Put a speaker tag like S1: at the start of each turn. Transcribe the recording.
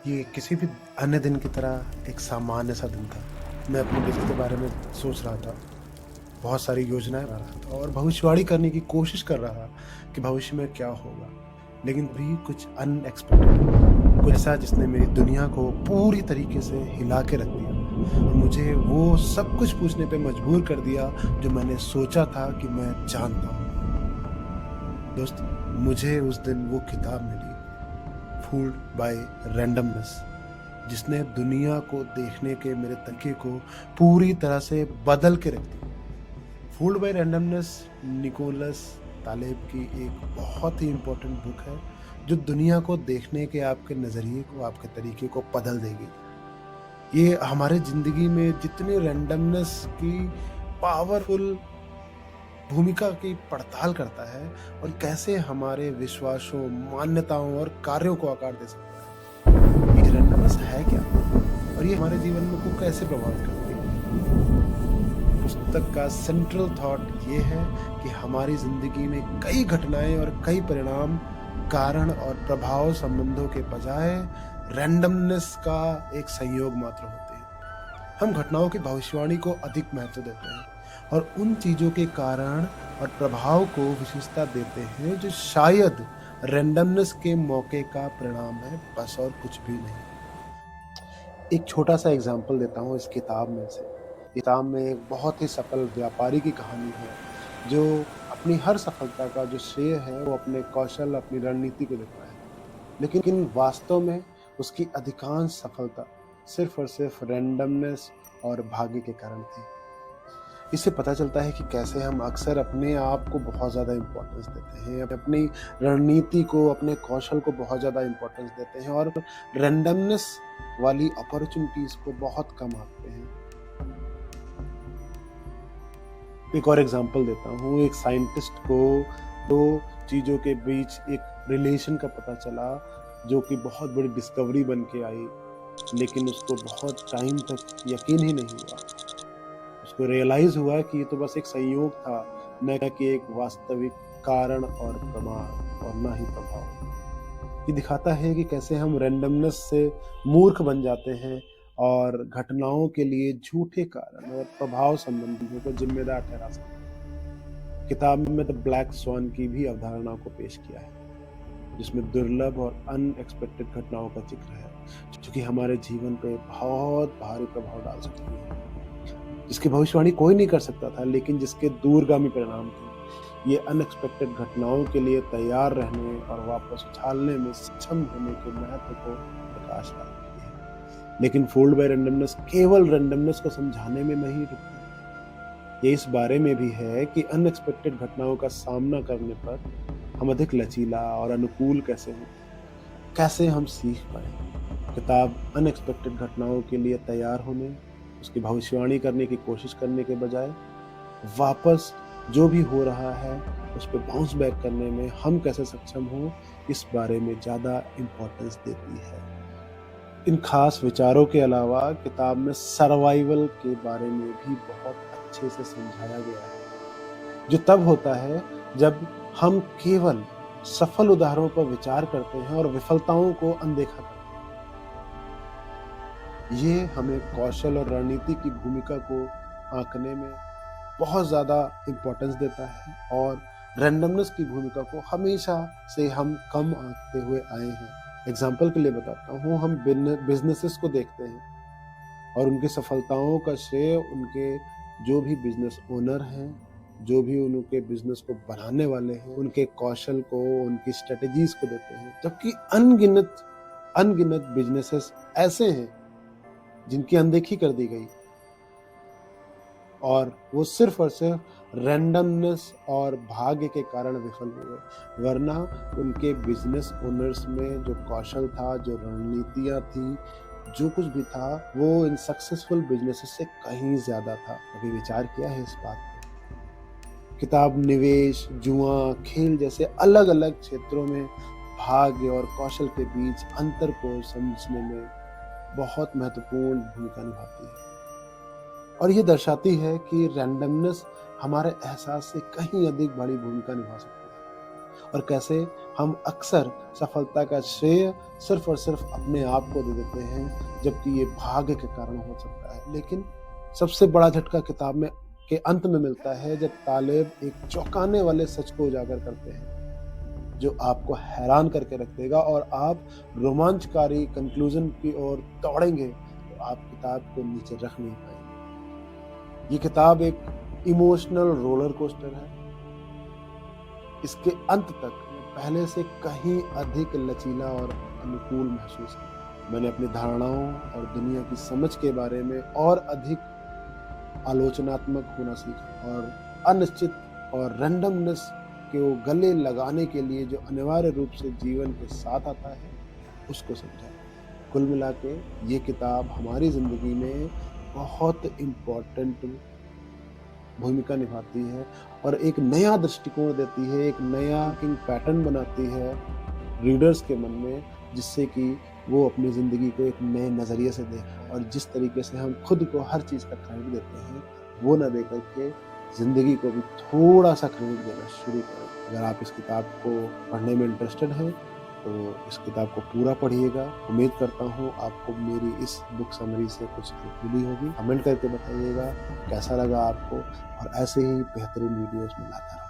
S1: ये किसी भी अन्य दिन की तरह एक सामान्य सा दिन था। मैं अपने बिज़नेस के बारे में सोच रहा था, बहुत सारी योजनाएँ बना रहा था और भविष्यवाणी करने की कोशिश कर रहा था कि भविष्य में क्या होगा। लेकिन भी कुछ अनएक्सपेक्टेड, कुछ ऐसा जिसने मेरी दुनिया को पूरी तरीके से हिला के रख दिया और मुझे वो सब कुछ पूछने पे मजबूर कर दिया जो मैंने सोचा था कि मैं जानता हूँ। दोस्त, मुझे उस दिन वो किताब मिली, फूल्ड बाय रैंडमनेस, जिसने दुनिया को देखने के मेरे तरीके को पूरी तरह से बदल के रख दिया। Fooled by randomness Nicholas Taleb की एक बहुत ही इम्पोर्टेंट बुक है, जो दुनिया को देखने के आपके नज़रिए को, आपके तरीके को बदल देगी। ये हमारे ज़िंदगी में जितनी रैंडमनेस की पावरफुल भूमिका की पड़ताल करता है और कैसे हमारे विश्वासों, मान्यताओं और कार्यों को आकार दे सकता है। ये रैंडमनेस है क्या? और ये हमारे जीवन में को कैसे प्रभावित करती है? पुस्तक का सेंट्रल थॉट ये है कि हमारी ज़िंदगी में कई घटनाएँ और कई परिणाम कारण और प्रभाव संबंधों के बजाय रैंडमनेस का एक संयोग मात्र होते हैं। हम घटनाओं की भविष्यवाणी को अधिक महत्व देते हैं और उन चीज़ों के कारण और प्रभाव को विशेषता देते हैं जो शायद रैंडमनेस के मौके का परिणाम है, बस और कुछ भी नहीं। एक छोटा-सा एग्ज़ाम्पल देता हूँ इस किताब में से। किताब में एक बहुत ही सफल व्यापारी की कहानी है, जो अपनी हर सफलता का जो श्रेय है वो अपने कौशल, अपनी रणनीति को देता है। लेकिन वास्तव में उसकी अधिकांश सफलता सिर्फ़ और सिर्फ़ रैंडमनेस और भाग्य के कारण थी। इससे पता चलता है कि कैसे हम अक्सर अपने आप को बहुत ज़्यादा इम्पोर्टेंस देते हैं, अपनी रणनीति को, अपने कौशल को बहुत ज़्यादा इम्पोर्टेंस देते हैं और रैंडमनेस वाली अपॉर्च्युनिटीज़ को बहुत कम आंकते हैं। एक और एग्ज़ाम्पल देता हूँ, एक साइंटिस्ट को 2 चीज़ों के बीच एक रिलेशन का पता चला, जो कि बहुत बड़ी डिस्कवरी बन के आई, लेकिन उसको बहुत टाइम तक यकीन ही नहीं हुआ। उसको रियलाइज़ हुआ कि ये तो बस एक संयोग था, न कि एक वास्तविक कारण और प्रमाण और ना ही प्रभाव। ये दिखाता है कि कैसे हम रैंडमनेस से मूर्ख बन जाते हैं और घटनाओं के लिए झूठे कारण और प्रभाव संबंधियों को जिम्मेदार ठहरा सकते हैं। किताब में द ब्लैक स्वान की भी अवधारणा को पेश किया है, जिसमें दुर्लभ और अनएक्सपेक्टेड घटनाओं का जिक्र है, जो कि हमारे जीवन पे बहुत भारी प्रभाव डाल सकती है, जिसकी भविष्यवाणी कोई नहीं कर सकता था, लेकिन जिसके दूरगामी परिणाम थे। ये अनएक्सपेक्टेड घटनाओं के लिए तैयार रहने और वापस उछालने में सक्षम होने के महत्व को प्रकाश डालती है। लेकिन फूल्ड बाय रैंडमनेस केवल रैंडमनेस को समझाने में नहीं रुकती। ये इस बारे में भी है कि अनएक्सपेक्टेड घटनाओं का सामना करने पर हम अधिक लचीला और अनुकूल कैसे हों, कैसे हम सीख पाएँ। किताब अनएक्सपेक्टेड घटनाओं के लिए तैयार होने, उसकी भविष्यवाणी करने की कोशिश करने के बजाय वापस जो भी हो रहा है उस पे बाउंस बैक करने में हम कैसे सक्षम हों, इस बारे में ज़्यादा इम्पोर्टेंस देती है। इन खास विचारों के अलावा किताब में सर्वाइवल के बारे में भी बहुत अच्छे से समझाया गया है, जो तब होता है जब हम केवल सफल उदाहरणों पर विचार करते हैं और विफलताओं को अनदेखा करते हैं। ये हमें कौशल और रणनीति की भूमिका को आंकने में बहुत ज़्यादा इम्पोर्टेंस देता है और रैंडमनेस की भूमिका को हमेशा से हम कम आंकते हुए आए हैं। एग्जाम्पल के लिए बताता हूँ, हम बिजनेसेस को देखते हैं और उनकी सफलताओं का श्रेय उनके जो भी बिजनेस ओनर हैं, जो भी उनके बिजनेस को बनाने वाले हैं, उनके कौशल को, उनकी स्ट्रेटजीज को देते हैं। जबकि अनगिनत अनगिनत बिजनेसेस ऐसे हैं जिनकी अनदेखी कर दी गई और वो सिर्फ और सिर्फ रैंडमनेस और भाग्य के कारण विफल हुए, वरना उनके बिजनेस ओनर्स में जो कौशल था, जो रणनीतियाँ थी, जो कुछ भी था, वो इन सक्सेसफुल बिजनेसेस से कहीं ज़्यादा था। कभी विचार किया है इस बात पे? किताब निवेश, जुआ, खेल जैसे अलग-अलग क्षेत्रों में भाग्य और कौशल के बीच अंतर को समझने में बहुत महत्वपूर्ण भूमिका निभाती है और ये दर्शाती है कि रैंडमनेस हमारे एहसास से कहीं अधिक बड़ी भूमिका निभा सकती है और कैसे हम अक्सर सफलता का श्रेय सिर्फ और सिर्फ अपने आप को दे देते हैं, जबकि ये भाग्य के कारण हो सकता है। लेकिन सबसे बड़ा झटका किताब में के अंत में मिलता है, जब तालिब एक चौंकाने वाले सच को उजागर करते हैं, जो आपको हैरान करके रख देगा और आप रोमांचकारी कंक्लूजन की ओर दौड़ेंगे तो आप किताब को नीचे रख नहीं पाएंगे। ये किताब एक इमोशनल रोलर कोस्टर है। इसके अंत तक पहले से कहीं अधिक लचीला और अनुकूल महसूस किया। मैंने अपनी धारणाओं और दुनिया की समझ के बारे में और अधिक आलोचनात्मक होना सीखा और अनिश्चित और रैंडमनेस को गले लगाने के लिए जो अनिवार्य रूप से जीवन के साथ आता है उसको समझा। कुल मिला के ये किताब हमारी ज़िंदगी में बहुत इम्पोर्टेंट भूमिका निभाती है और एक नया दृष्टिकोण देती है, एक नया थिंकिंग पैटर्न बनाती है रीडर्स के मन में, जिससे कि वो अपनी ज़िंदगी को एक नए नज़रिए से देखें और जिस तरीके से हम खुद को हर चीज़ का क्रेडिट देते हैं, वो ना दे करके ज़िंदगी को भी थोड़ा-सा क्रेडिट देना शुरू करें। अगर आप इस किताब को पढ़ने में इंटरेस्टेड हैं, तो इस किताब को पूरा पढ़िएगा। उम्मीद करता हूँ आपको मेरी इस बुक समरी से कुछ हेल्प मिली होगी। कमेंट करके बताइएगा कैसा लगा आपको और ऐसे ही बेहतरीन वीडियोज़ में लाता रहूँगा।